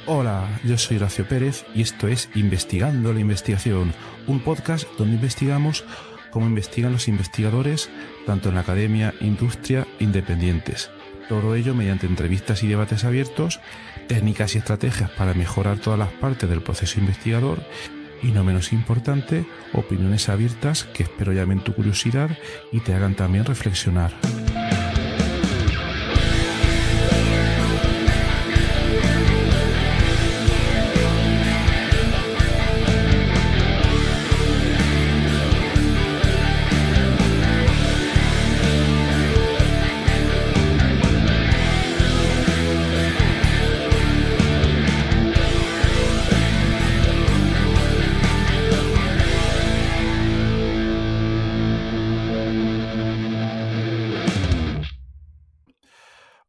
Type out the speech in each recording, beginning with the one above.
Hola, yo soy Horacio Pérez y esto es Investigando la Investigación, un podcast donde investigamos cómo investigan los investigadores tanto en la academia, industria e independientes. Todo ello mediante entrevistas y debates abiertos, técnicas y estrategias para mejorar todas las partes del proceso investigador y, no menos importante, opiniones abiertas que espero llamen tu curiosidad y te hagan también reflexionar.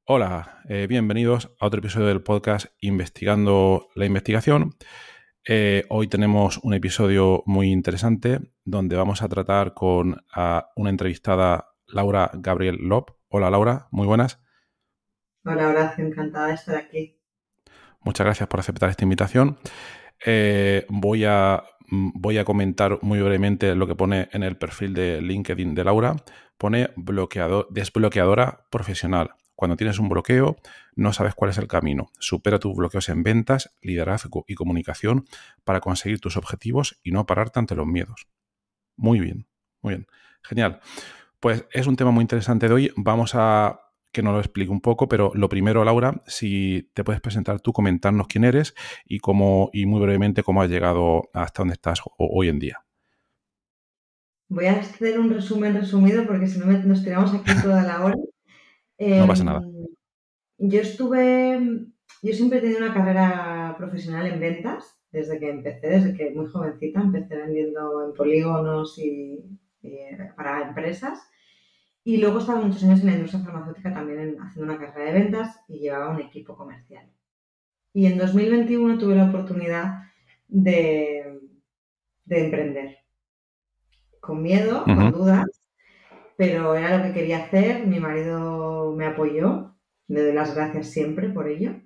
Hola, bienvenidos a otro episodio del podcast Investigando la Investigación. Hoy tenemos un episodio muy interesante donde vamos a tratar con una entrevistada, Laura Gabriel Lob. Hola Laura, muy buenas. Hola Horacio, encantada de estar aquí. Muchas gracias por aceptar esta invitación. Voy a comentar muy brevemente lo que pone en el perfil de LinkedIn de Laura. Pone desbloqueadora profesional. Cuando tienes un bloqueo, no sabes cuál es el camino. Supera tus bloqueos en ventas, liderazgo y comunicación para conseguir tus objetivos y no pararte ante los miedos. Muy bien, muy bien. Genial. Pues es un tema muy interesante de hoy. Vamos a que nos lo explique un poco, pero lo primero, Laura, si te puedes presentar tú, comentarnos quién eres y muy brevemente cómo has llegado hasta donde estás hoy en día. Voy a hacer un resumen resumido porque si no nos tiramos aquí toda la hora. No pasa nada. Yo siempre he tenido una carrera profesional en ventas desde que muy jovencita empecé vendiendo en polígonos y para empresas. Y luego estaba muchos años en la industria farmacéutica también haciendo una carrera de ventas y llevaba un equipo comercial. Y en 2021 tuve la oportunidad de emprender. Con miedo, con dudas, pero era lo que quería hacer. Mi marido me apoyó, le doy las gracias siempre por ello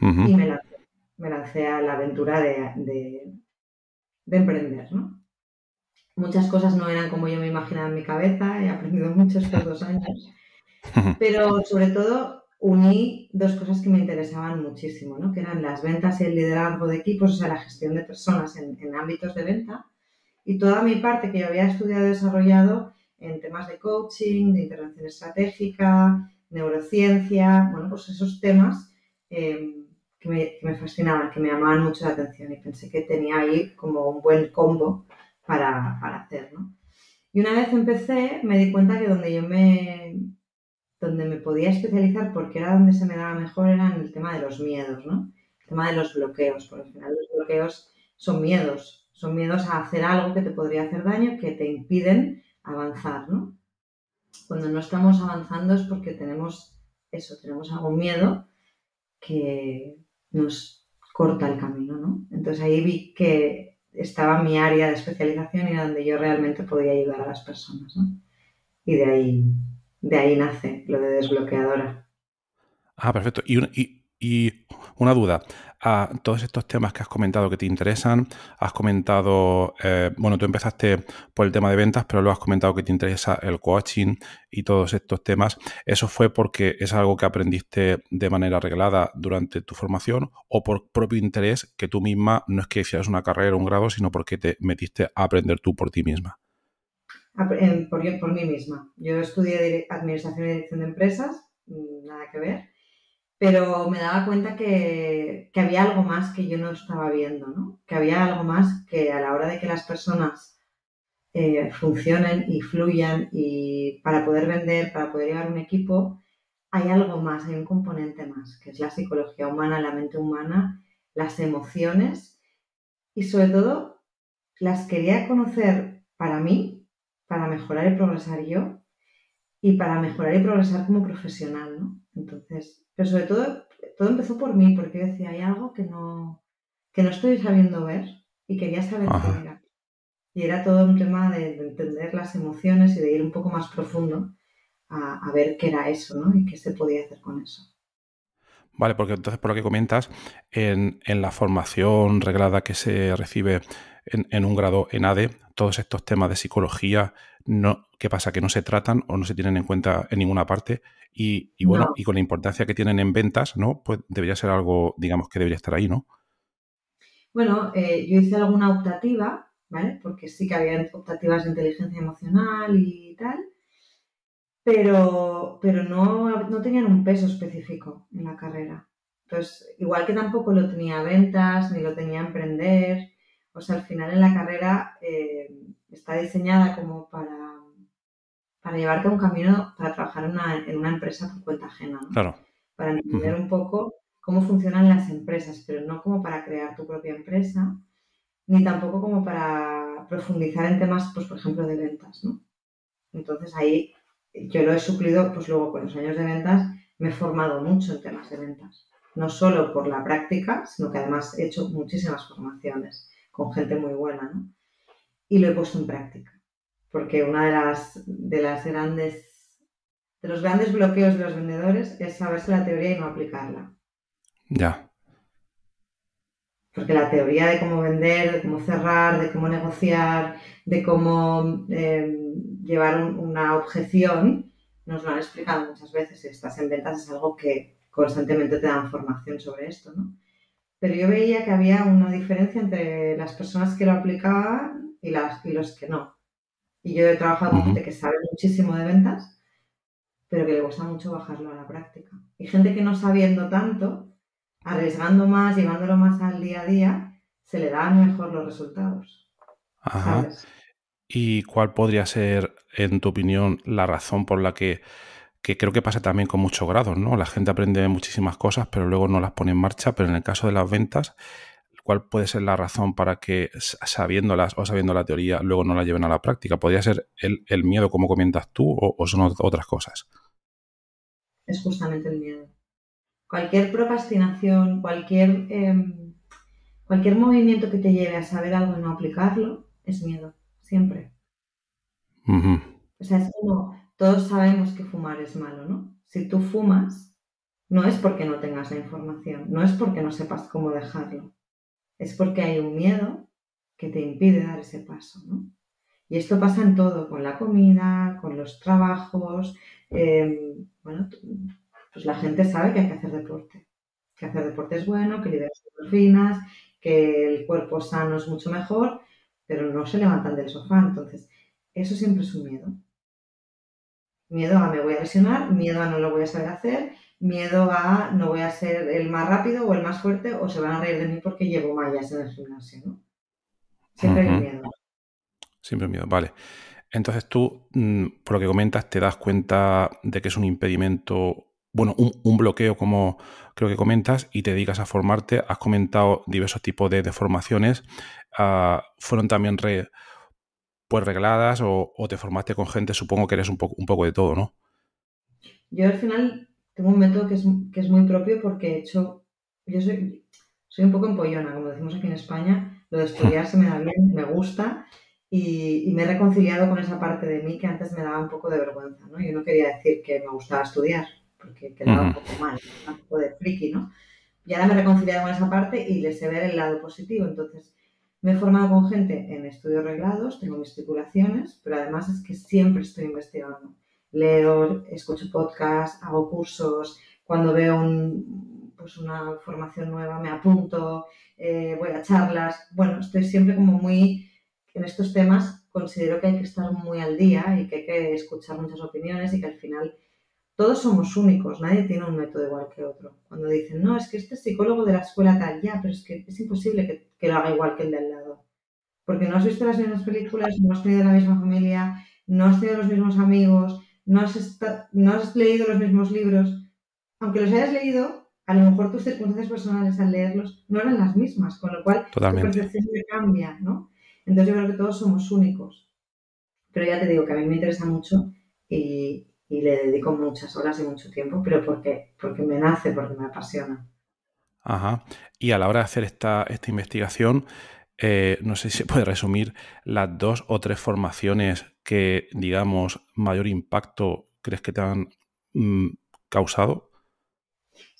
y me lancé a la aventura de emprender, ¿no? Muchas cosas no eran como yo me imaginaba en mi cabeza, he aprendido mucho estos 2 años, pero sobre todo uní dos cosas que me interesaban muchísimo, ¿no? Que eran las ventas y el liderazgo de equipos, o sea, la gestión de personas en ámbitos de venta. Y toda mi parte que yo había estudiado y desarrollado en temas de coaching, de intervención estratégica, neurociencia, bueno, pues esos temas que me fascinaban, que me llamaban mucho la atención y pensé que tenía ahí como un buen combo para hacer, ¿no? Y una vez empecé, me di cuenta que donde me podía especializar, porque era donde se me daba mejor, era en el tema de los miedos, ¿no? El tema de los bloqueos, porque al final los bloqueos son miedos a hacer algo que te podría hacer daño, que te impiden avanzar, ¿no? Cuando no estamos avanzando es porque tenemos algún miedo que nos corta el camino, ¿no? Entonces ahí vi que estaba mi área de especialización y era donde yo realmente podía ayudar a las personas, ¿no? Y de ahí nace lo de desbloqueadora. Perfecto. Y una duda. Todos estos temas que has comentado que te interesan, has comentado, tú empezaste por el tema de ventas, pero luego has comentado que te interesa el coaching y todos estos temas. ¿Eso fue porque es algo que aprendiste de manera reglada durante tu formación o por propio interés que tú misma, no es que hicieras una carrera o un grado, sino porque te metiste a aprender tú por ti misma? Por mí misma. Yo estudié Administración y Dirección de Empresas, nada que ver, pero me daba cuenta que había algo más que yo no estaba viendo, ¿no? Que había algo más que a la hora de que las personas funcionen y fluyan y para poder vender, para poder llevar un equipo, hay algo más, hay un componente más, que es la psicología humana, la mente humana, las emociones y sobre todo las quería conocer para mí, para mejorar y progresar yo y para mejorar y progresar como profesional, ¿no? Entonces, pero sobre todo empezó por mí, porque yo decía, hay algo que no estoy sabiendo ver y quería saber qué Ajá. era. Y era todo un tema de entender las emociones y de ir un poco más profundo a ver qué era eso, ¿no? Y qué se podía hacer con eso. Vale, porque entonces por lo que comentas, en la formación reglada que se recibe en un grado en ADE, todos estos temas de psicología, no, ¿qué pasa? Que no se tratan o no se tienen en cuenta en ninguna parte y bueno, No. y con la importancia que tienen en ventas, ¿no? Pues debería ser algo, digamos, que debería estar ahí, ¿no? Bueno, yo hice alguna optativa, ¿vale? Porque sí que había optativas de inteligencia emocional y tal, pero no tenían un peso específico en la carrera. Entonces, igual que tampoco lo tenía ventas, ni lo tenía emprender, o sea, al final en la carrera está diseñada como para llevarte a un camino, para trabajar en una empresa por cuenta ajena, ¿no? Claro. Para entender Ujú. un poco cómo funcionan las empresas, pero no como para crear tu propia empresa, ni tampoco como para profundizar en temas, pues, por ejemplo, de ventas, ¿no? Entonces ahí yo lo he suplido, pues luego con los años de ventas me he formado mucho en temas de ventas. No solo por la práctica, sino que además he hecho muchísimas formaciones con gente muy buena, ¿no? Y lo he puesto en práctica. Porque una de los grandes bloqueos de los vendedores es saberse la teoría y no aplicarla. Ya. Porque la teoría de cómo vender, de cómo cerrar, de cómo negociar, de cómo llevar una objeción, nos lo han explicado muchas veces. Si estás en ventas es algo que constantemente te dan formación sobre esto, ¿no? Pero yo veía que había una diferencia entre las personas que lo aplicaban y los que no. Y yo he trabajado con Ujú. gente que sabe muchísimo de ventas, pero que le cuesta mucho bajarlo a la práctica. Y gente que no sabiendo tanto, arriesgando más, llevándolo más al día a día, se le dan mejor los resultados, Ajá. ¿sabes? ¿Y cuál podría ser, en tu opinión, la razón por la que creo que pasa también con muchos grados, ¿no? La gente aprende muchísimas cosas, pero luego no las pone en marcha, pero en el caso de las ventas, ¿cuál puede ser la razón para que sabiéndolas o sabiendo la teoría luego no la lleven a la práctica? ¿Podría ser el miedo, como comentas tú, o son otras cosas? Es justamente el miedo. Cualquier procrastinación, cualquier movimiento que te lleve a saber algo y no aplicarlo, es miedo, siempre. Ujú. O sea, es como todos sabemos que fumar es malo, ¿no? Si tú fumas, no es porque no tengas la información, no es porque no sepas cómo dejarlo, es porque hay un miedo que te impide dar ese paso, ¿no? Y esto pasa en todo, con la comida, con los trabajos. Bueno, pues la gente sabe que hay que hacer deporte. Que hacer deporte es bueno, que liberas endorfinas, que el cuerpo sano es mucho mejor, pero no se levantan del sofá. Entonces, eso siempre es un miedo. Miedo a me voy a lesionar, miedo a no lo voy a saber hacer, miedo a no voy a ser el más rápido o el más fuerte o se van a reír de mí porque llevo mallas en el gimnasio, ¿no? Siempre hay un Ujú. miedo. Siempre miedo, vale. Entonces tú, por lo que comentas, te das cuenta de que es un impedimento, bueno, un bloqueo, como creo que comentas, y te dedicas a formarte. Has comentado diversos tipos de formaciones. ¿Fueron también pues regladas o te formaste con gente? Supongo que eres un poco de todo, ¿no? Yo al final tengo un método que es muy propio porque he hecho, yo soy un poco empollona, como decimos aquí en España, lo de estudiar se me da bien, me gusta y me he reconciliado con esa parte de mí que antes me daba un poco de vergüenza, ¿no? Yo no quería decir que me gustaba estudiar porque quedaba un Ujú. poco mal, un poco de friki, ¿no? Y ahora me he reconciliado con esa parte y le sé ver el lado positivo. Entonces, me he formado con gente en estudios reglados, tengo mis titulaciones, pero además es que siempre estoy investigando. Leo, escucho podcasts, hago cursos, cuando veo pues una formación nueva me apunto, voy a charlas. Bueno, estoy siempre como muy en estos temas, considero que hay que estar muy al día y que hay que escuchar muchas opiniones y que al final todos somos únicos, nadie tiene un método igual que otro. Cuando dicen, no, es que este es psicólogo de la escuela tal, ya, pero es que es imposible que lo haga igual que el de al lado. Porque no has visto las mismas películas, no has tenido la misma familia, no has tenido los mismos amigos, no has leído los mismos libros. Aunque los hayas leído, a lo mejor tus circunstancias personales al leerlos no eran las mismas, con lo cual tu Totalmente. percepción cambia, ¿no? Entonces yo creo que todos somos únicos. Pero ya te digo que a mí me interesa mucho y le dedico muchas horas y mucho tiempo, pero porque me nace, porque me apasiona. Ajá. Y a la hora de hacer esta investigación, no sé si se puede resumir las 2 o 3 formaciones que, digamos, mayor impacto crees que te han mm, causado.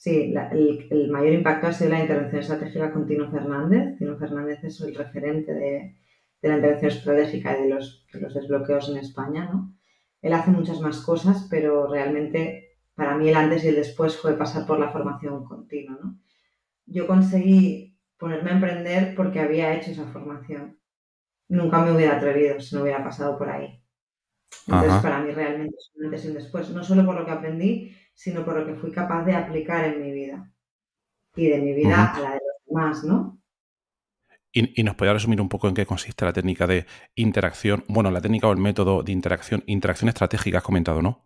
Sí, el mayor impacto ha sido la intervención estratégica con Tino Fernández. Tino Fernández es el referente de la intervención estratégica y de los desbloqueos en España, ¿no? Él hace muchas más cosas, pero realmente para mí el antes y el después fue pasar por la formación con Tino, ¿no? Yo conseguí ponerme a emprender porque había hecho esa formación. Nunca me hubiera atrevido si no hubiera pasado por ahí. Entonces, Ajá. para mí realmente es un antes y un después, no solo por lo que aprendí, sino por lo que fui capaz de aplicar en mi vida y de mi vida Ujú. a la de los demás, ¿no? Y nos podría resumir un poco en qué consiste la técnica de interacción, bueno, la técnica o el método de interacción estratégica has comentado, ¿no?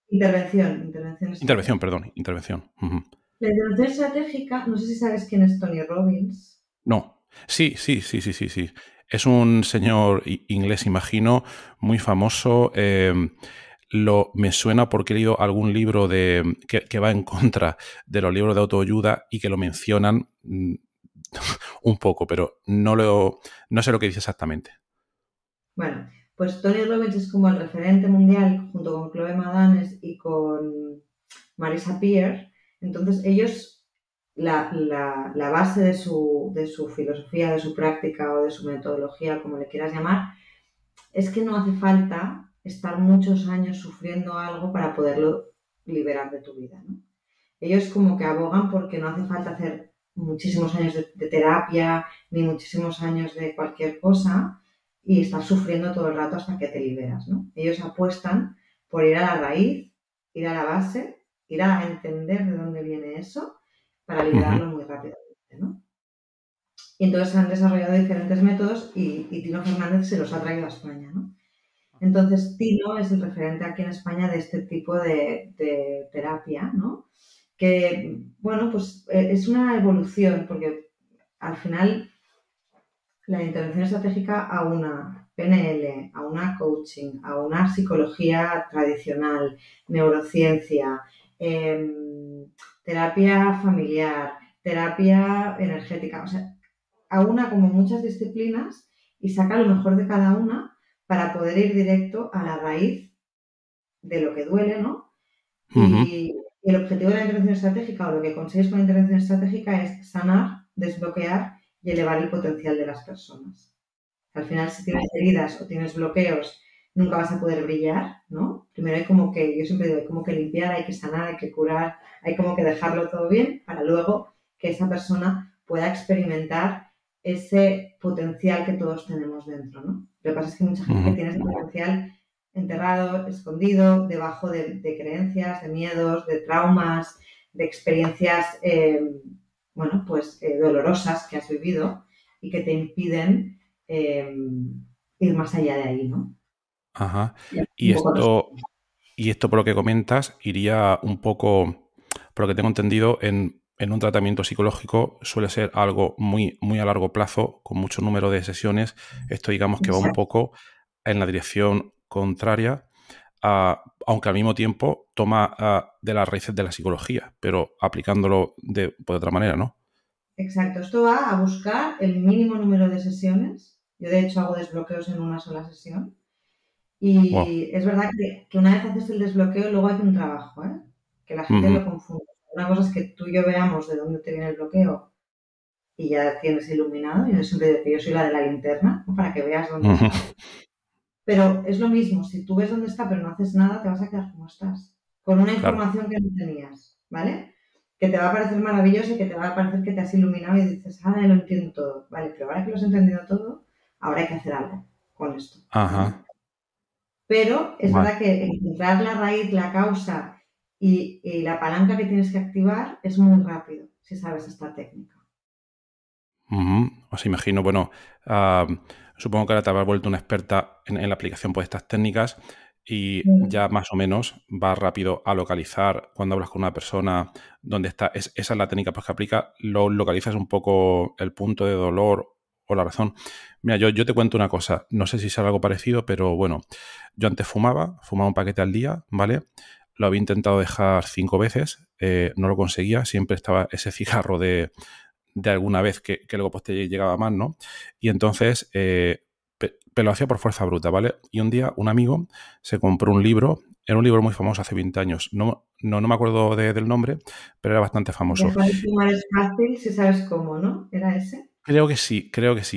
Intervención Intervención, estratégica. perdón, intervención. Ujú. La intervención estratégica, no sé si sabes quién es Tony Robbins. No. Sí, sí, sí, sí, sí, sí. Es un señor inglés, imagino, muy famoso. Me suena porque he leído algún libro que va en contra de los libros de autoayuda y que lo mencionan un poco, pero no sé lo que dice exactamente. Bueno, pues Tony Robbins es como el referente mundial junto con Chloe Madanes y con Marisa Peer. Entonces ellos, la base de su filosofía, de su práctica o de su metodología, como le quieras llamar, es que no hace falta estar muchos años sufriendo algo para poderlo liberar de tu vida, ¿no? Ellos como que abogan porque no hace falta hacer muchísimos años de terapia ni muchísimos años de cualquier cosa y estar sufriendo todo el rato hasta que te liberas, ¿no? Ellos apuestan por ir a la raíz, ir a la base, ir a entender de dónde viene eso para Ujú. liberarlo muy rápidamente, ¿no? Y entonces han desarrollado diferentes métodos y Tino Fernández se los ha traído a España, ¿no? Entonces, Tino es el referente aquí en España de este tipo de terapia, ¿no? Que, bueno, pues es una evolución, porque al final la intervención estratégica a una PNL, a una coaching, a una psicología tradicional, neurociencia, terapia familiar, terapia energética, o sea, aúna como muchas disciplinas y saca lo mejor de cada una para poder ir directo a la raíz de lo que duele, ¿no? Ujú. Y el objetivo de la intervención estratégica o lo que consigues con la intervención estratégica es sanar, desbloquear y elevar el potencial de las personas. Al final, si tienes heridas o tienes bloqueos, nunca vas a poder brillar, ¿no? Primero hay como que, yo siempre digo, hay como que limpiar, hay que sanar, hay que curar, hay como que dejarlo todo bien para luego que esa persona pueda experimentar ese potencial que todos tenemos dentro, ¿no? Lo que pasa es que mucha gente Ujú. tiene ese potencial enterrado, escondido, debajo de creencias, de miedos, de traumas, de experiencias, bueno, pues dolorosas que has vivido y que te impiden eh, ir más allá de ahí, ¿no? Ajá. Y Y un poco esto, y esto, por lo que comentas, iría un poco, por lo que tengo entendido, en un tratamiento psicológico suele ser algo muy, muy a largo plazo, con mucho número de sesiones. Esto, digamos, que va un exacto. poco en la dirección contraria, aunque al mismo tiempo toma de las raíces de la psicología, pero aplicándolo de otra manera, ¿no? Exacto. Esto va a buscar el mínimo número de sesiones. Yo, de hecho, hago desbloqueos en una sola sesión. Wow. Y es verdad que una vez haces el desbloqueo, luego hay un trabajo, ¿eh? Que la gente Ujú. lo confunde. Una cosa es que tú y yo veamos de dónde te viene el bloqueo y ya tienes iluminado. Yo siempre digo que yo soy la de la linterna, ¿no? Para que veas dónde Ujú. está. Pero es lo mismo, si tú ves dónde está pero no haces nada, te vas a quedar como estás, con una Claro. información que no tenías, ¿vale? Que te va a parecer maravilloso y que te va a parecer que te has iluminado y dices, ah, ya lo entiendo todo, ¿vale? Pero ahora que lo has entendido todo, ahora hay que hacer algo con esto, ¿vale? Ajá. Pero es Vale. verdad que encontrar la raíz, la causa y la palanca que tienes que activar es muy rápido si sabes esta técnica. Ujú. Os imagino, bueno, ah, supongo que ahora te habrás vuelto una experta en la aplicación por estas técnicas y Mm. ya más o menos vas rápido a localizar cuando hablas con una persona dónde está. Esa es la técnica pues, que aplica, lo localizas un poco el punto de dolor o la razón. Mira, yo te cuento una cosa, no sé si es algo parecido, pero bueno, yo antes fumaba un paquete al día, ¿vale? Lo había intentado dejar 5 veces, no lo conseguía, siempre estaba ese cigarro de alguna vez que luego pues te llegaba más, ¿no? Y entonces pero lo hacía por fuerza bruta, ¿vale? Y un día un amigo se compró un libro, era un libro muy famoso hace 20 años, no me acuerdo del nombre, pero era bastante famoso. Dejar de fumar es fácil si sabes cómo, ¿no? ¿Era ese? Creo que sí,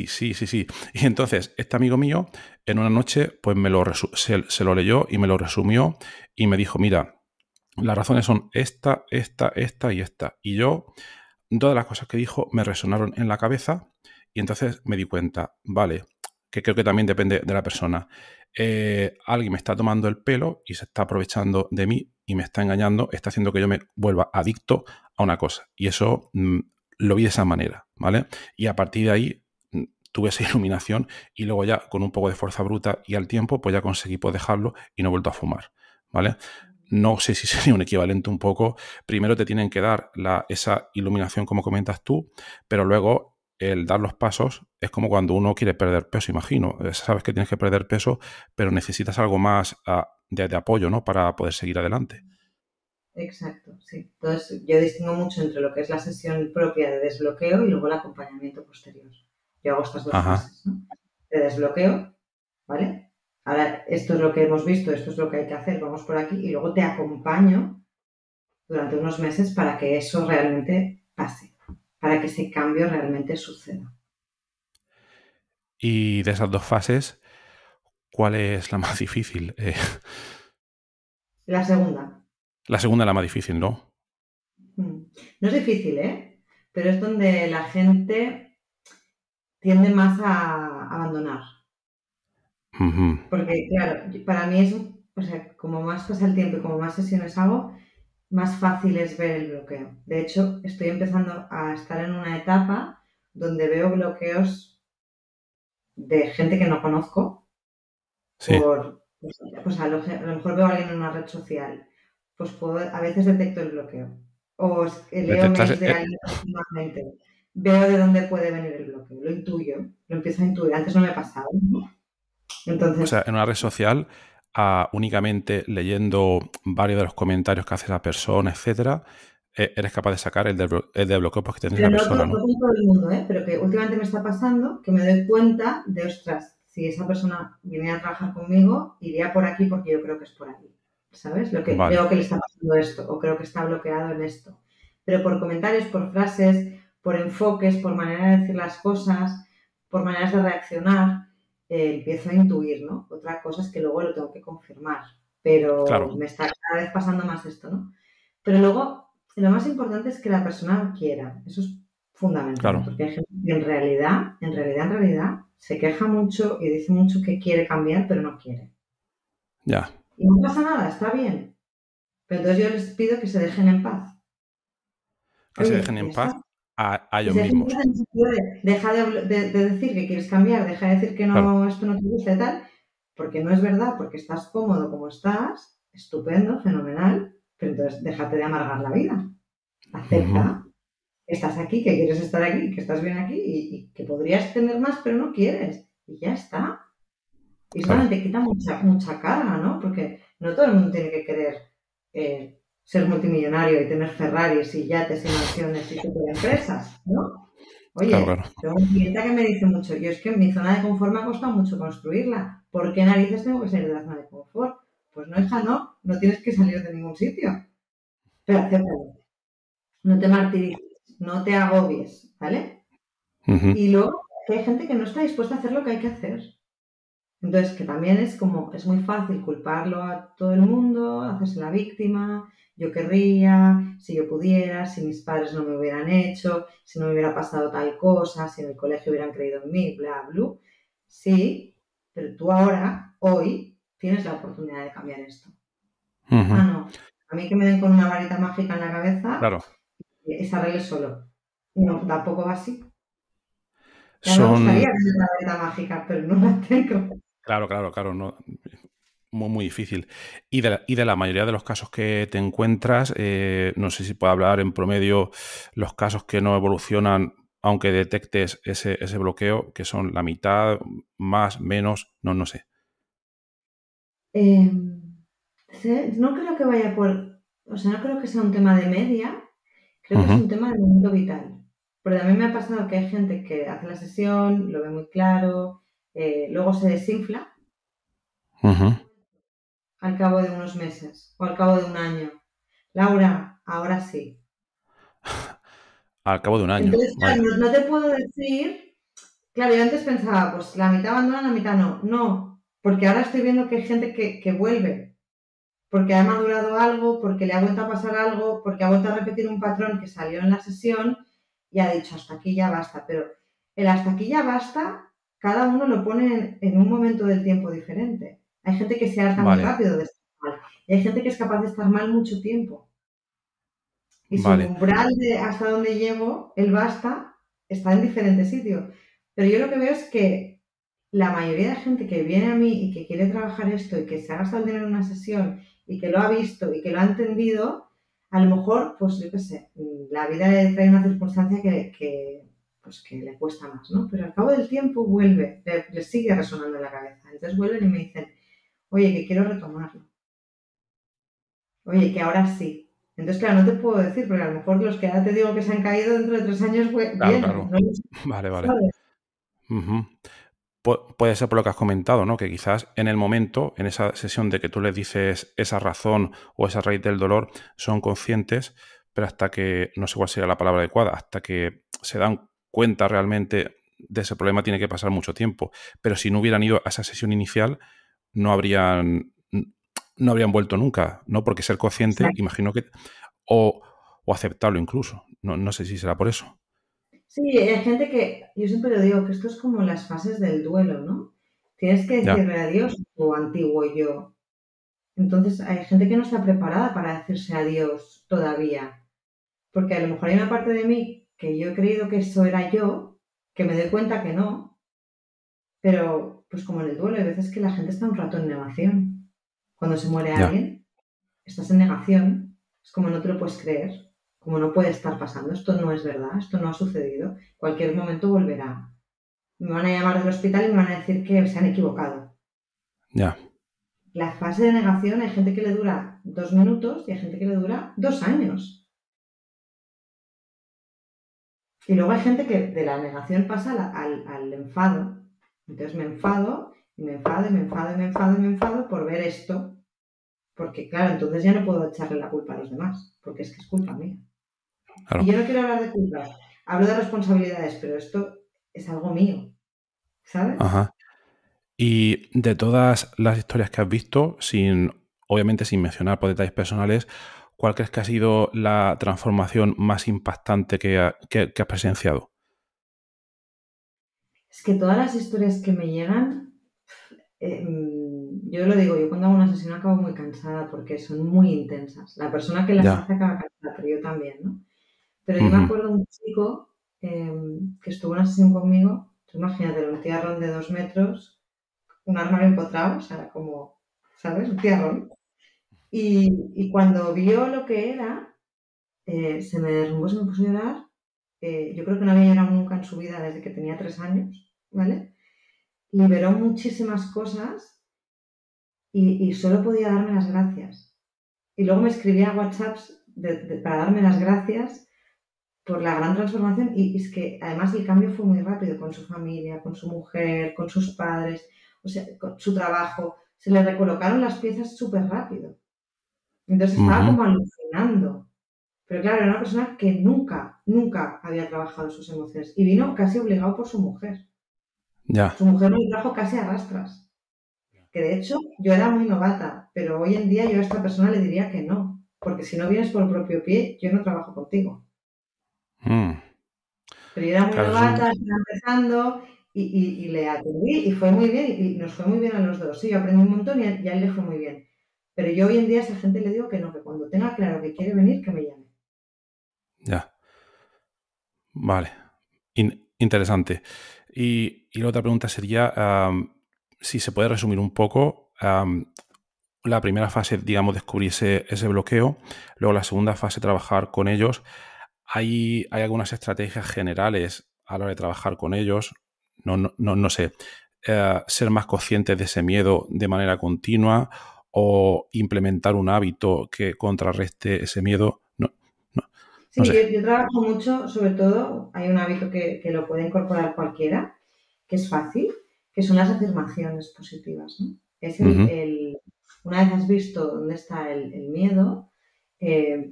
sí. Y entonces, este amigo mío, en una noche, pues se lo leyó y me lo resumió y me dijo, mira, las razones son esta y esta. Y yo, todas las cosas que dijo me resonaron en la cabeza y entonces me di cuenta, vale, que creo que también depende de la persona. Alguien me está tomando el pelo y se está aprovechando de mí y me está engañando, está haciendo que yo me vuelva adicto a una cosa. Y eso lo vi de esa manera, ¿vale? Y a partir de ahí tuve esa iluminación y luego ya con un poco de fuerza bruta y al tiempo pues ya conseguí pues dejarlo y no he vuelto a fumar, ¿vale? No sé si sería un equivalente un poco. Primero te tienen que dar esa iluminación como comentas tú, pero luego el dar los pasos es como cuando uno quiere perder peso, imagino. Sabes que tienes que perder peso, pero necesitas algo más de apoyo, ¿no? Para poder seguir adelante. Exacto, sí. Entonces, yo distingo mucho entre lo que es la sesión propia de desbloqueo y luego el acompañamiento posterior. Yo hago estas dos Ajá. fases, ¿no? De desbloqueo, ¿vale? Ahora, esto es lo que hemos visto, esto es lo que hay que hacer, vamos por aquí, y luego te acompaño durante unos meses para que eso realmente pase, para que ese cambio realmente suceda. Y de esas dos fases, ¿cuál es la más difícil? La segunda. La segunda es la más difícil, ¿no? No es difícil, ¿eh? Pero es donde la gente tiende más a abandonar. Uh-huh. Porque, claro, para mí es, o sea, como más pasa el tiempo y como más sesiones hago, más fácil es ver el bloqueo. De hecho, estoy empezando a estar en una etapa donde veo bloqueos de gente que no conozco Sí. pues a lo mejor veo a alguien en una red social, pues a veces detecto el bloqueo. O leo Detectas, mails de alguien últimamente, veo de dónde puede venir el bloqueo, lo intuyo, lo empiezo a intuir. Antes no me pasaba, ¿no? o sea, Entonces, en una red social, únicamente leyendo varios de los comentarios que hace la persona, etcétera, eres capaz de sacar el desbloqueo pues, que tiene pero esa no, persona, no ¿no? con todo el mundo, ¿eh? Pero que últimamente me está pasando que me doy cuenta de, ostras, si esa persona viene a trabajar conmigo, iría por aquí porque yo creo que es por aquí. ¿Sabes? Lo que Vale, veo que le está pasando esto o creo que está bloqueado en esto. Pero por comentarios, por frases, por enfoques, por manera de decir las cosas, por maneras de reaccionar, empiezo a intuir, ¿no? Otra cosa es que luego lo tengo que confirmar, pero claro, me está cada vez pasando más esto, ¿no? Pero luego lo más importante es que la persona quiera. Eso es fundamental, claro, porque hay gente que en realidad, se queja mucho y dice mucho que quiere cambiar, pero no quiere. ya. Y no pasa nada, está bien. Pero entonces yo les pido que se dejen en paz. Que se Oye, dejen ya en está. paz a Que ellos se dejen en mismos. paz en el sentido de deja de decir que quieres cambiar, deja de decir que Claro. no, esto no te gusta y tal, porque no es verdad, porque estás cómodo como estás, estupendo, fenomenal, pero entonces déjate de amargar la vida. Ujú. Acepta estás aquí, que quieres estar aquí, que estás bien aquí y que podrías tener más, pero no quieres. Y ya está. Y eso también Claro. te quita mucha carga, ¿no? Porque no todo el mundo tiene que querer ser multimillonario y tener Ferraris y yates y mansiones y superempresas, ¿no? Claro, Oye, claro. tengo una clienta que me dice mucho, yo es que mi zona de confort me ha costado mucho construirla. ¿Por qué narices tengo que salir de la zona de confort? Pues no, hija, no tienes que salir de ningún sitio. Pero acéptalo. No te martirices, no te agobies, ¿vale? Ujú. Y luego que hay gente que no está dispuesta a hacer lo que hay que hacer. Entonces, que también es como, es muy fácil culparlo a todo el mundo, hacerse la víctima, yo querría, si yo pudiera, si mis padres no me hubieran hecho, si no me hubiera pasado tal cosa, si en el colegio hubieran creído en mí, bla, bla. Sí, pero tú ahora, hoy, tienes la oportunidad de cambiar esto. Ujú. Ah, no, a mí que me den con una varita mágica en la cabeza Claro. y se arregle solo. No, tampoco va así. Ya me Son. gustaría tener una varita mágica, pero no la tengo. Claro, no. Muy difícil. Y de la mayoría de los casos que te encuentras, no sé si puedo hablar en promedio los casos que no evolucionan, aunque detectes ese bloqueo, que son la mitad, más, menos, no sé. Eh, no creo que vaya por, o sea, no creo que sea un tema de media, creo que es Ujú. un tema de momento vital. Porque también me ha pasado que hay gente que hace la sesión, lo ve muy claro, luego se desinfla Ujú. al cabo de unos meses o al cabo de un año. Laura, ahora sí. Al cabo de un año, Entonces, claro, vaya. no te puedo decir, claro, yo antes pensaba, pues la mitad abandona, la mitad no. No, porque ahora estoy viendo que hay gente que vuelve, porque ha madurado algo, porque le ha vuelto a pasar algo, porque ha vuelto a repetir un patrón que salió en la sesión y ha dicho, hasta aquí ya basta. Pero el hasta aquí ya basta, cada uno lo pone en un momento del tiempo diferente. Hay gente que se harta muy Vale, rápido de estar mal y hay gente que es capaz de estar mal mucho tiempo. Y su vale, umbral de hasta donde llego, el basta, está en diferentes sitios. Pero yo lo que veo es que la mayoría de gente que viene a mí y que quiere trabajar esto y que se ha gastado el dinero en una sesión y que lo ha visto y que lo ha entendido, a lo mejor, pues yo qué sé, la vida le trae una circunstancia pues que le cuesta más, ¿no? Pero al cabo del tiempo vuelve, le sigue resonando en la cabeza. Entonces vuelven y me dicen, oye, que quiero retomarlo. Oye, que ahora sí. Entonces, claro, no te puedo decir, porque a lo mejor los que ahora te digo que se han caído dentro de 3 años claro, vienen, claro. no lo sé, Vale, vale. ¿sabes? Ujú. Puede ser por lo que has comentado, ¿no? Que quizás en el momento, en esa sesión de que tú les dices esa razón o esa raíz del dolor, son conscientes, pero hasta que, no sé cuál sería la palabra adecuada, hasta que se dan cuenta realmente de ese problema tiene que pasar mucho tiempo. Pero si no hubieran ido a esa sesión inicial, no habrían, no habrían vuelto nunca, ¿no? Porque ser consciente, Exacto. imagino que, o, o aceptarlo incluso. No, no sé si será por eso. Sí, hay gente que, yo siempre lo digo, que esto es como las fases del duelo, ¿no? Tienes que Ya, decirle adiós a tu antiguo yo. Entonces, hay gente que no está preparada para decirse adiós todavía, porque a lo mejor hay una parte de mí que yo he creído que eso era yo, que me doy cuenta que no, pero pues como en el duelo, hay veces que la gente está un rato en negación. Cuando se muere ya, alguien, estás en negación, es como no te lo puedes creer, como no puede estar pasando, esto no es verdad, esto no ha sucedido, cualquier momento volverá. Me van a llamar del hospital y me van a decir que se han equivocado. ya. La fase de negación hay gente que le dura 2 minutos y hay gente que le dura 2 años. Y luego hay gente que de la negación pasa al enfado. Entonces me enfado y me enfado y me enfado y me enfado y me enfado por ver esto. Porque claro, entonces ya no puedo echarle la culpa a los demás, porque es que es culpa mía. Y Claro. yo no quiero hablar de culpas, hablo de responsabilidades, pero esto es algo mío, ¿sabes? Ajá. Y de todas las historias que has visto, obviamente sin mencionar por detalles personales, ¿cuál crees que ha sido la transformación más impactante que has presenciado? Es que todas las historias que me llegan, yo lo digo, yo cuando hago una sesión acabo muy cansada porque son muy intensas. La persona que las Ya. hace acaba cansada, pero yo también, ¿no? Pero yo me Ujú. acuerdo de un chico que estuvo en una sesión conmigo, tú imagínate, un tiarrón de 2 metros, un armario empotrado, o sea, como, ¿sabes? Un tiarrón. Y cuando vio lo que era, se me derrumbó, se me puso a llorar. Yo creo que no había llorado nunca en su vida desde que tenía 3 años, ¿vale? Liberó muchísimas cosas y solo podía darme las gracias. Y luego me escribía WhatsApps para darme las gracias por la gran transformación. Y es que además el cambio fue muy rápido con su familia, con su mujer, con sus padres, o sea, con su trabajo. Se le recolocaron las piezas súper rápido. Entonces estaba Ujú. como alucinando. Pero claro, era una persona que nunca, nunca había trabajado sus emociones y vino casi obligado por su mujer. Ya. Su mujer lo trajo casi a rastras. Que de hecho yo era muy novata, pero hoy en día yo a esta persona le diría que no, porque si no vienes por el propio pie, yo no trabajo contigo. Mm. Pero yo era muy Claro, eso es novata, estaba empezando y le atendí y fue muy bien y nos fue muy bien a los dos. Sí, yo aprendí un montón y a él le fue muy bien. Pero yo hoy en día a esa gente le digo que no, que cuando tenga claro que quiere venir, que me llame. ya. Vale. Interesante. Y la otra pregunta sería si se puede resumir un poco. La primera fase, digamos, descubrir ese bloqueo. Luego la segunda fase, trabajar con ellos. Hay algunas estrategias generales a la hora de trabajar con ellos. No sé. Ser más conscientes de ese miedo de manera continua o implementar un hábito que contrarreste ese miedo. No, no, no Sí, sé. yo trabajo mucho, sobre todo, hay un hábito que lo puede incorporar cualquiera, que es fácil, que son las afirmaciones positivas, ¿no? Es una vez has visto dónde está el miedo,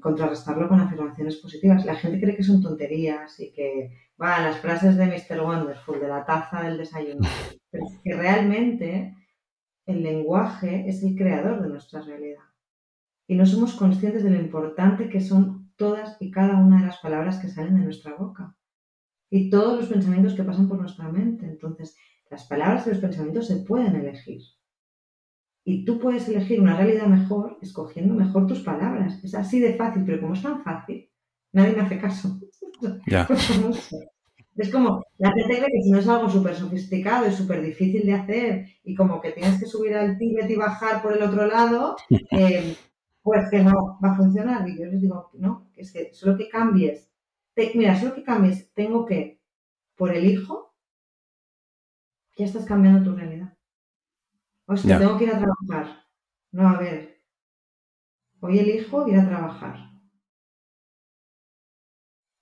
contrarrestarlo con afirmaciones positivas. La gente cree que son tonterías y que, las frases de Mr. Wonderful, de la taza del desayuno, pero es que realmente el lenguaje es el creador de nuestra realidad. Y no somos conscientes de lo importante que son todas y cada una de las palabras que salen de nuestra boca y todos los pensamientos que pasan por nuestra mente. Entonces, las palabras y los pensamientos se pueden elegir. Y tú puedes elegir una realidad mejor escogiendo mejor tus palabras. Es así de fácil, pero como es tan fácil, nadie me hace caso. Ya. Es como, la gente cree que si no es algo súper sofisticado y súper difícil de hacer y como que tienes que subir al Tíbet y bajar por el otro lado, pues que no va a funcionar. Y yo les digo, no, es que solo que cambies, tengo que, por el hijo, ya estás cambiando tu realidad. O es que tengo que ir a trabajar. No, a ver, hoy elijo ir a trabajar.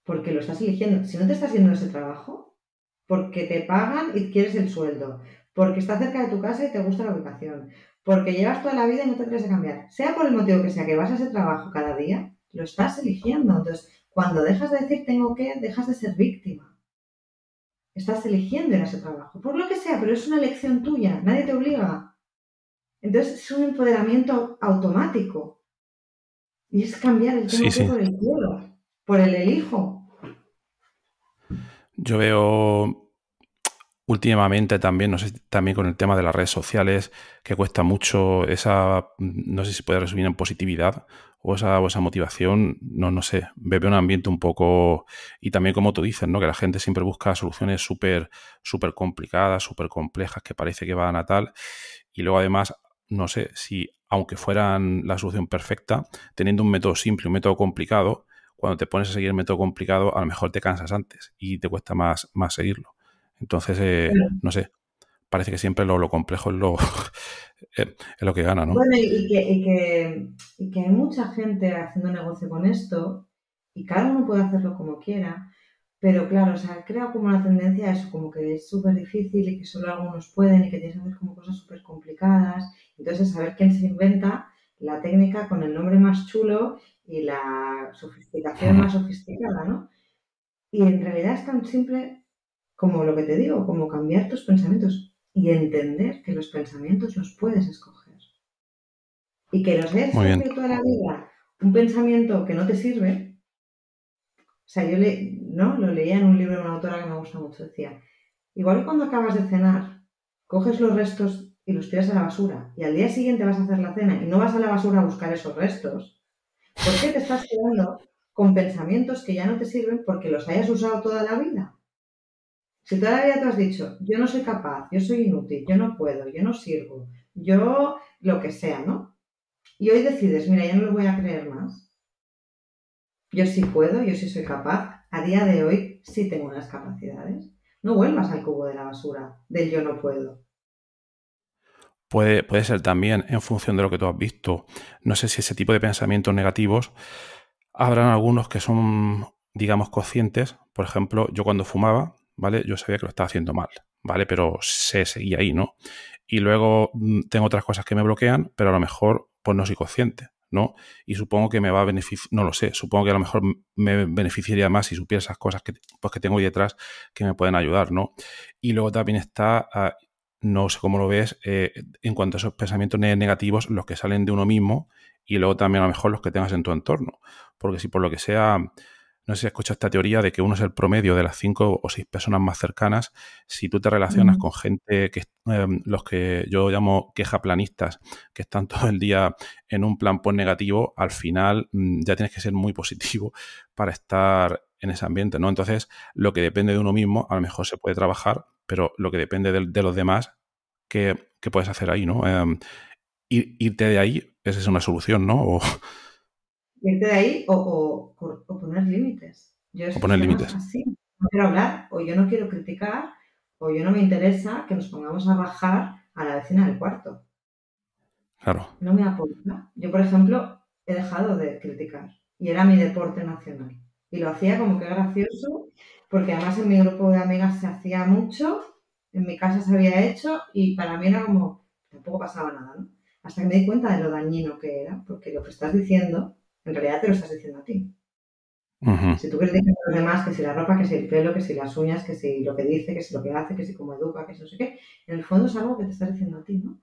Porque lo estás eligiendo. Si no te estás yendo a ese trabajo, porque te pagan y quieres el sueldo, porque está cerca de tu casa y te gusta la ubicación, porque llevas toda la vida y no te quieres cambiar, sea por el motivo que sea que vas a ese trabajo cada día, lo estás eligiendo. Entonces, cuando dejas de decir tengo que, dejas de ser víctima. Estás eligiendo ir a ese trabajo, por lo que sea, pero es una elección tuya, nadie te obliga. Entonces, es un empoderamiento automático. Y es cambiar el tengo que por el quiero, por el elijo. Yo veo últimamente también, no sé, también con el tema de las redes sociales, que cuesta mucho esa, no sé si puede resumir en positividad o esa motivación, no sé, veo un ambiente un poco, y también como tú dices, ¿no? Que la gente siempre busca soluciones súper complicadas, súper complejas, que parece que van a tal, y luego además, no sé, si aunque fueran la solución perfecta, teniendo un método simple, un método complicado, cuando te pones a seguir el método complicado, a lo mejor te cansas antes y te cuesta más seguirlo. Entonces, no sé, parece que siempre lo complejo es es lo que gana, ¿no? Bueno, y que hay mucha gente haciendo negocio con esto y cada uno puede hacerlo como quiera, pero claro, o sea, creo como una tendencia a eso, como que es súper difícil y que solo algunos pueden y que tienes que hacer como cosas súper complicadas. Entonces, a ver quién se inventa la técnica con el nombre más chulo y la sofisticación más sofisticada, ¿no? Y en realidad es tan simple como lo que te digo, como cambiar tus pensamientos y entender que los pensamientos los puedes escoger. Y que los hayas escogido toda la vida un pensamiento que no te sirve. O sea, yo lo leía en un libro de una autora que me gusta mucho. Decía, igual que cuando acabas de cenar, coges los restos y los tiras a la basura y al día siguiente vas a hacer la cena y no vas a la basura a buscar esos restos, ¿por qué te estás quedando con pensamientos que ya no te sirven porque los hayas usado toda la vida? Si toda la vida te has dicho, yo no soy capaz, yo soy inútil, yo no puedo, yo no sirvo, yo lo que sea, ¿no? Y hoy decides, mira, ya no lo voy a creer más. Yo sí puedo, yo sí soy capaz. A día de hoy sí tengo unas capacidades. No vuelvas al cubo de la basura del yo no puedo. Puede ser también en función de lo que tú has visto. No sé si ese tipo de pensamientos negativos habrán algunos que son, digamos, conscientes. Por ejemplo, yo cuando fumaba, ¿vale? Yo sabía que lo estaba haciendo mal, ¿vale? Pero se seguía ahí, ¿no? Y luego tengo otras cosas que me bloquean, pero a lo mejor pues no soy consciente, ¿no? Y supongo que me va a beneficiar, no lo sé, supongo que a lo mejor me beneficiaría más si supiera esas cosas que tengo ahí detrás que me pueden ayudar, ¿no? Y luego también está, no sé cómo lo ves, en cuanto a esos pensamientos negativos, los que salen de uno mismo y luego también a lo mejor los que tengas en tu entorno. Porque si por lo que sea, no sé si has escuchado esta teoría de que uno es el promedio de las 5 o 6 personas más cercanas, si tú te relacionas con gente que los que yo llamo quejaplanistas, que están todo el día en un plan pues negativo, al final ya tienes que ser muy positivo para estar en ese ambiente, ¿no? Entonces, lo que depende de uno mismo, a lo mejor se puede trabajar, pero lo que depende de los demás, ¿qué puedes hacer ahí, no? Irte de ahí, esa es una solución, ¿no? Irte de ahí o poner límites. Yo O estos poner temas límites. así, no quiero hablar, o yo no quiero criticar, o yo no me interesa que nos pongamos a bajar a la vecina del cuarto. Claro. No me aporta. Yo, por ejemplo, he dejado de criticar y era mi deporte nacional. Y lo hacía como que gracioso, porque además en mi grupo de amigas se hacía mucho en mi casa se había hecho y para mí era como, tampoco pasaba nada, ¿no? Hasta que me di cuenta de lo dañino que era, porque lo que estás diciendo, en realidad te lo estás diciendo a ti. Si tú criticas a los demás, que si la ropa, que si el pelo, que si las uñas, que si lo que dice, que si lo que hace, que si cómo educa, que si no sé qué, en el fondo es algo que te estás diciendo a ti, ¿no?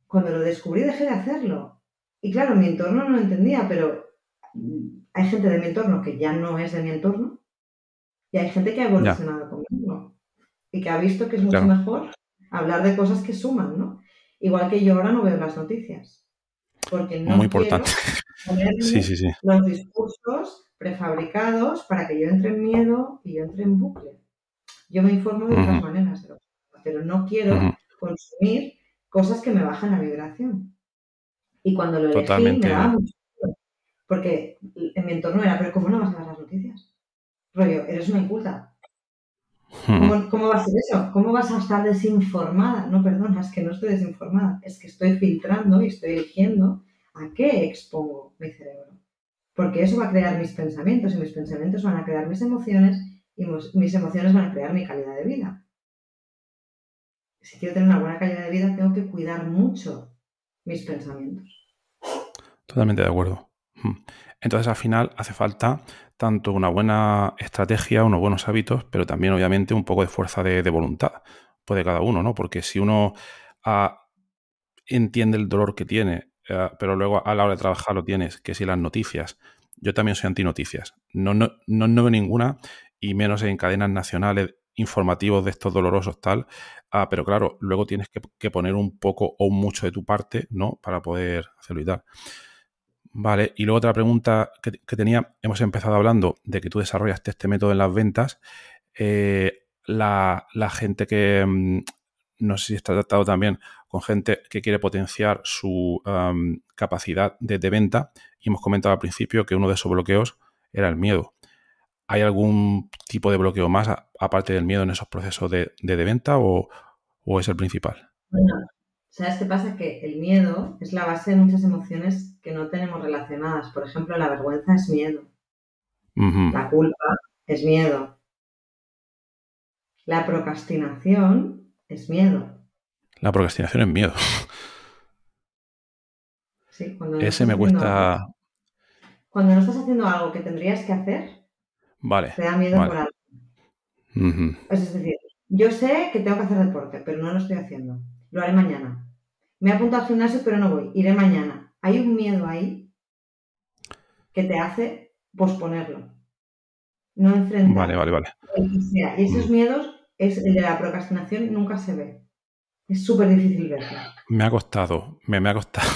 Cuando lo descubrí dejé de hacerlo. Y claro, mi entorno no lo entendía, pero hay gente de mi entorno que ya no es de mi entorno y hay gente que ha Ya, evolucionado conmigo y que ha visto que es mucho claro. mejor hablar de cosas que suman, ¿no? Igual que yo ahora no veo las noticias, porque Muy no quiero importante. Sí, ponerme sí, sí. los discursos prefabricados para que yo entre en miedo y yo entre en bucle. Yo me informo de otras Ujú, maneras, pero no ujú. quiero consumir cosas que me bajan la vibración. Y cuando lo elegí me daba Totalmente. mucho miedo, porque en mi entorno era, pero ¿cómo no vas a ver las noticias? Rollo, eres una inculta. Ujú. ¿Cómo va a ser eso? ¿Cómo vas a estar desinformada? No, perdona, es que no estoy desinformada, es que estoy filtrando y estoy eligiendo a qué expongo mi cerebro. Porque eso va a crear mis pensamientos y mis pensamientos van a crear mis emociones y mis emociones van a crear mi calidad de vida. Si quiero tener una buena calidad de vida, tengo que cuidar mucho mis pensamientos. Totalmente de acuerdo. Entonces, al final, hace falta tanto una buena estrategia, unos buenos hábitos, pero también, obviamente, un poco de fuerza de voluntad, pues de cada uno, ¿no? Porque si uno ah, entiende el dolor que tiene, pero luego a la hora de trabajar lo tienes, que si las noticias, yo también soy antinoticias, no veo ninguna, y menos en cadenas nacionales informativos de estos dolorosos tal, pero claro, luego tienes que poner un poco o mucho de tu parte, ¿no? Para poder hacerlo y tal. Vale, y luego otra pregunta que tenía, hemos empezado hablando de que tú desarrollaste este método en las ventas. La gente que, no sé si está tratado también con gente que quiere potenciar su capacidad de venta, y hemos comentado al principio que uno de esos bloqueos era el miedo. ¿Hay algún tipo de bloqueo más aparte del miedo en esos procesos de venta o es el principal? Bueno, ¿sabes qué pasa? Que el miedo es la base de muchas emociones que no tenemos relacionadas. Por ejemplo, la vergüenza es miedo, Ujú. la culpa es miedo, la procrastinación es miedo. La procrastinación es miedo. Sí, Ese me cuesta. cuando no estás haciendo algo que tendrías que hacer, Vale, te da miedo por vale. algo. Ujú. Es decir, yo sé que tengo que hacer deporte, pero no lo estoy haciendo. Lo haré mañana. Me he apuntado al gimnasio, pero no voy. Iré mañana. Hay un miedo ahí que te hace posponerlo, no Vale, enfrentar vale, vale. el que sea. Y esos Mm. miedos, el de la procrastinación, nunca se ve. Es súper difícil verlo. Me ha costado, me ha costado.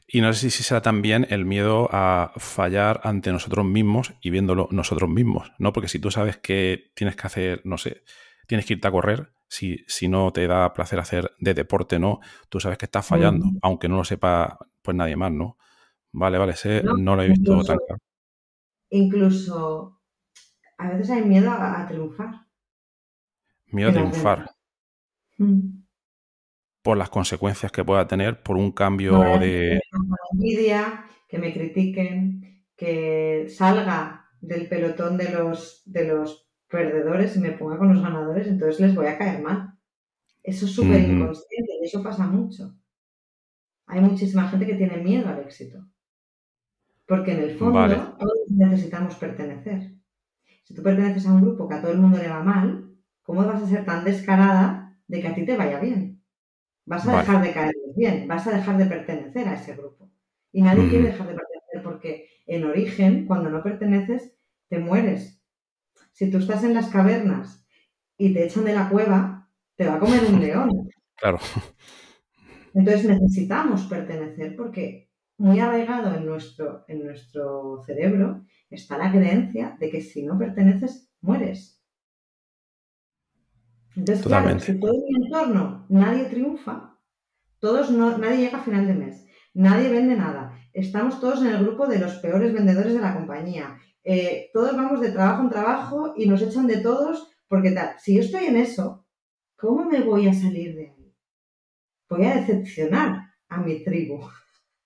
Y no sé si será también el miedo a fallar ante nosotros mismos y viéndolo nosotros mismos, ¿no? Porque si tú sabes que tienes que hacer, no sé, tienes que irte a correr, si no te da placer hacer de deporte, ¿no? Tú sabes que estás fallando, Mm. aunque no lo sepa pues nadie más, ¿no? Vale, vale, ese ¿No? no lo he visto Incluso, tan claro. incluso a veces hay miedo a triunfar Miedo a en las ventas. triunfar Mm. por las consecuencias que pueda tener por un No vaya cambio a ser que de. me cojan envidia, que me critiquen, que salga del pelotón de los perdedores y me ponga con los ganadores, entonces les voy a caer mal. Eso es súper Ujú. inconsciente y eso pasa mucho. Hay muchísima gente que tiene miedo al éxito, porque en el fondo Vale, todos necesitamos pertenecer. Si tú perteneces a un grupo que a todo el mundo le va mal, ¿cómo vas a ser tan descarada de que a ti te vaya bien? Vas a vale. dejar de caerles bien, vas a dejar de pertenecer a ese grupo. Y nadie quiere Ujú. dejar de pertenecer porque en origen, cuando no perteneces, te mueres. Si tú estás en las cavernas y te echan de la cueva, te va a comer un león. Claro. Entonces necesitamos pertenecer porque muy arraigado en nuestro cerebro está la creencia de que si no perteneces, mueres. Entonces, claro, Totalmente. si todo en mi entorno nadie triunfa, nadie llega a final de mes, nadie vende nada, estamos todos en el grupo de los peores vendedores de la compañía, todos vamos de trabajo en trabajo y nos echan de todos porque tal. Si yo estoy en eso, ¿cómo me voy a salir de ahí? Voy a decepcionar a mi tribu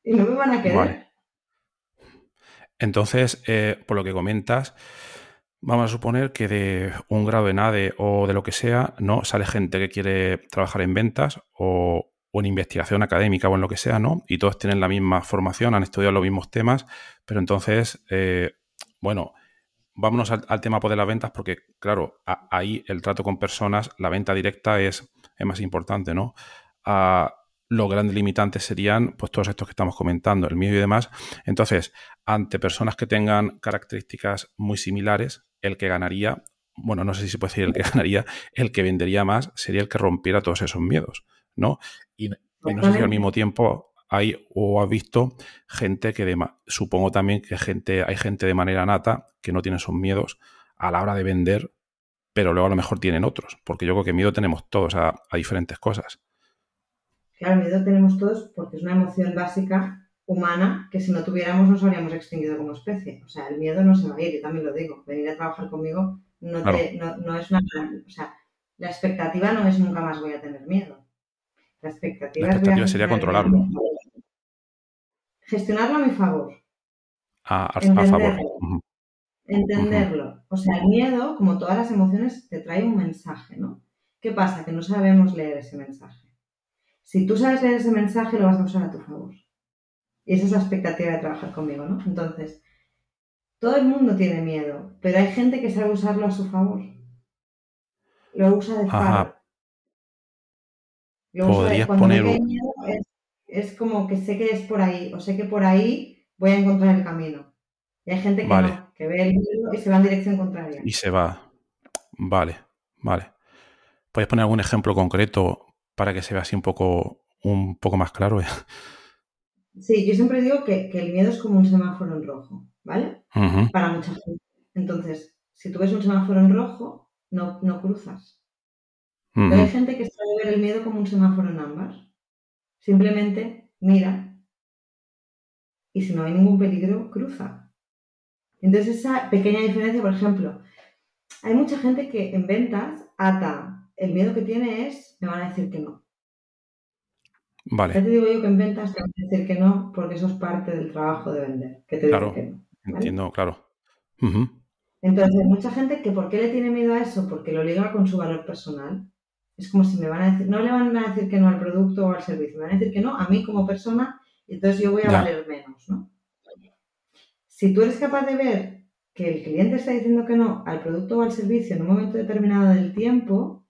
y no me van a Vale. querer. Entonces, por lo que comentas, vamos a suponer que de un grado en ADE o de lo que sea, ¿no? Sale gente que quiere trabajar en ventas o en investigación académica o en lo que sea, ¿no? Y todos tienen la misma formación, han estudiado los mismos temas, pero entonces, bueno, vámonos al tema pues, de las ventas porque, claro, ahí el trato con personas, la venta directa es más importante, ¿no? Los grandes limitantes serían pues todos estos que estamos comentando, el miedo y demás. Entonces, ante personas que tengan características muy similares, el que ganaría, bueno, no sé si se puede decir el que ganaría, el que vendería más sería el que rompiera todos esos miedos, ¿no? Y no sé si al Exactamente. mismo tiempo hay o has visto gente que supongo también que hay gente de manera nata que no tiene esos miedos a la hora de vender, pero luego a lo mejor tienen otros, porque yo creo que miedo tenemos todos a diferentes cosas. Claro, miedo tenemos todos porque es una emoción básica humana que si no tuviéramos nos habríamos extinguido como especie. O sea, el miedo no se va a ir, yo también lo digo. Venir a trabajar conmigo Claro, no es una... O sea, la expectativa no es nunca más voy a tener miedo. La la expectativa es voy a expectativa sería gestionar el miedo a controlarlo mi favor. Gestionarlo a mi favor. a favor. Entenderlo. Ujú, ujú. Entenderlo. O sea, el miedo, como todas las emociones, te trae un mensaje, ¿no? ¿Qué pasa? Que no sabemos leer ese mensaje. Si tú sabes leer ese mensaje, lo vas a usar a tu favor. Y esa es la expectativa de trabajar conmigo, ¿no? Entonces, todo el mundo tiene miedo, pero hay gente que sabe usarlo a su favor. Lo usa de faro. Ajá, Lo usa de... podrías Cuando me poner... cae miedo es como que sé que es por ahí, o sé que por ahí voy a encontrar el camino. Y hay gente que Vale, no, que ve el miedo y se va en dirección contraria. y se va. Vale, vale. ¿Puedes poner algún ejemplo concreto para que se vea así un poco más claro? Sí, yo siempre digo que el miedo es como un semáforo en rojo, ¿vale? Ujú, Para mucha gente. Entonces, si tú ves un semáforo en rojo, no cruzas. Pero hay ujú. gente que sabe ver el miedo como un semáforo en ámbar. Simplemente mira y si no hay ningún peligro, cruza. Entonces, esa pequeña diferencia, por ejemplo, hay mucha gente que en ventas ata el miedo que tiene es, me van a decir que no. Ya Vale, te digo yo que en ventas te van a decir que no porque eso es parte del trabajo de vender, que te digan que claro, no, ¿vale? entiendo, claro. Ujú. Entonces, hay mucha gente que ¿por qué le tiene miedo a eso? Porque lo liga con su valor personal. Es como si me van a decir, no le van a decir que no al producto o al servicio, me van a decir que no a mí como persona y entonces yo voy a Ya, valer menos, ¿no? Si tú eres capaz de ver que el cliente está diciendo que no al producto o al servicio en un momento determinado del tiempo,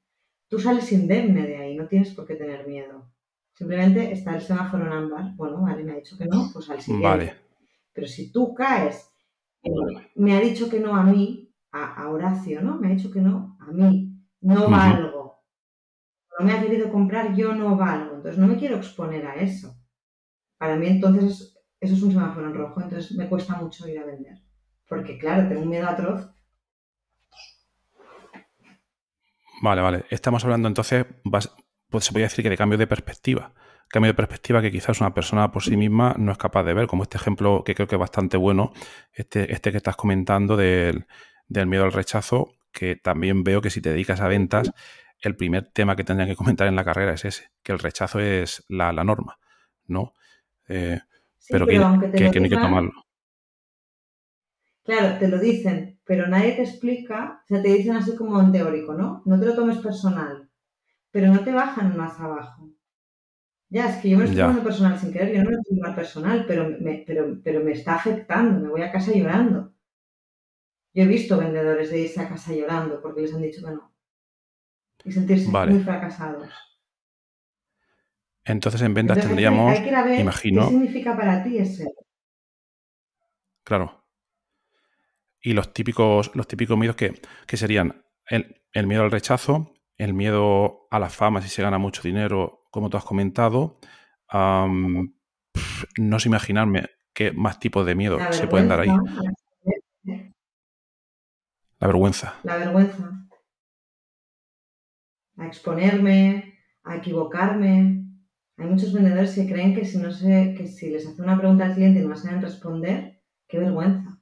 tú sales indemne de ahí, no tienes por qué tener miedo. Simplemente está el semáforo en ámbar. Bueno, vale, me ha dicho que no, pues al vale. siguiente. Pero si tú caes, me ha dicho que no a mí, a Horacio, ¿no? Me ha dicho que no a mí, no Ujú. valgo. No me ha querido comprar, yo no valgo. Entonces no me quiero exponer a eso. Para mí entonces eso es un semáforo en rojo, entonces me cuesta mucho ir a vender. Porque claro, tengo un miedo atroz. Vale, vale. Estamos hablando entonces, pues se podría decir que de cambio de perspectiva. Cambio de perspectiva que quizás una persona por sí misma no es capaz de ver, como este ejemplo que creo que es bastante bueno, este que estás comentando del miedo al rechazo, que también veo que si te dedicas a ventas, el primer tema que tendría que comentar en la carrera es ese, que el rechazo es la norma, ¿no? Eh, Sí, pero pero aunque te lo que no hay que digan, tomarlo. claro, te lo dicen, pero nadie te explica, o sea, te dicen así como en teórico, ¿no? No te lo tomes personal, pero no te bajan más abajo. Ya, es que yo me lo estoy tomando Ya, personal sin querer, yo no me lo estoy tomando personal, pero me está afectando, me voy a casa llorando. Yo he visto vendedores de irse a casa llorando porque les han dicho que no y sentirse muy vale. fracasados. Entonces en ventas Entonces hay tendríamos, que ir a ver qué imagino, significa para ti ese. claro. Y los típicos miedos que serían el miedo al rechazo, el miedo a la fama si se gana mucho dinero, como tú has comentado. No sé imaginarme qué más tipos de miedo La se pueden dar vergüenza, ahí. La vergüenza. la vergüenza, a exponerme, a equivocarme. Hay muchos vendedores que creen que si, no sé, que si les hace una pregunta al cliente y no la saben responder, qué vergüenza.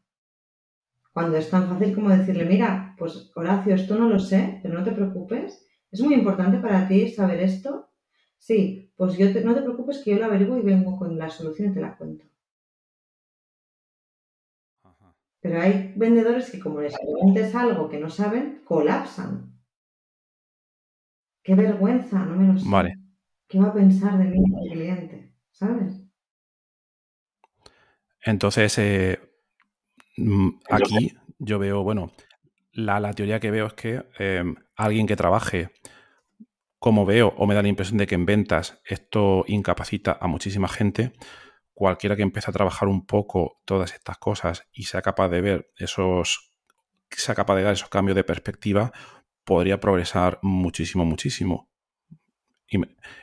Cuando es tan fácil como decirle, mira, pues Horacio, esto no lo sé, pero no te preocupes. ¿Es muy importante para ti saber esto? Sí, pues no te preocupes que yo lo averiguo y vengo con la solución y te la cuento. Pero hay vendedores que como les preguntes algo que no saben, colapsan. Qué vergüenza, no me lo sé. Vale. ¿Qué va a pensar de mí el cliente? ¿Sabes? Entonces, aquí yo veo, bueno, la teoría que veo es que alguien que trabaje, como veo, o me da la impresión de que en ventas esto incapacita a muchísima gente, cualquiera que empiece a trabajar un poco todas estas cosas y sea capaz de ver sea capaz de dar esos cambios de perspectiva, podría progresar muchísimo, muchísimo.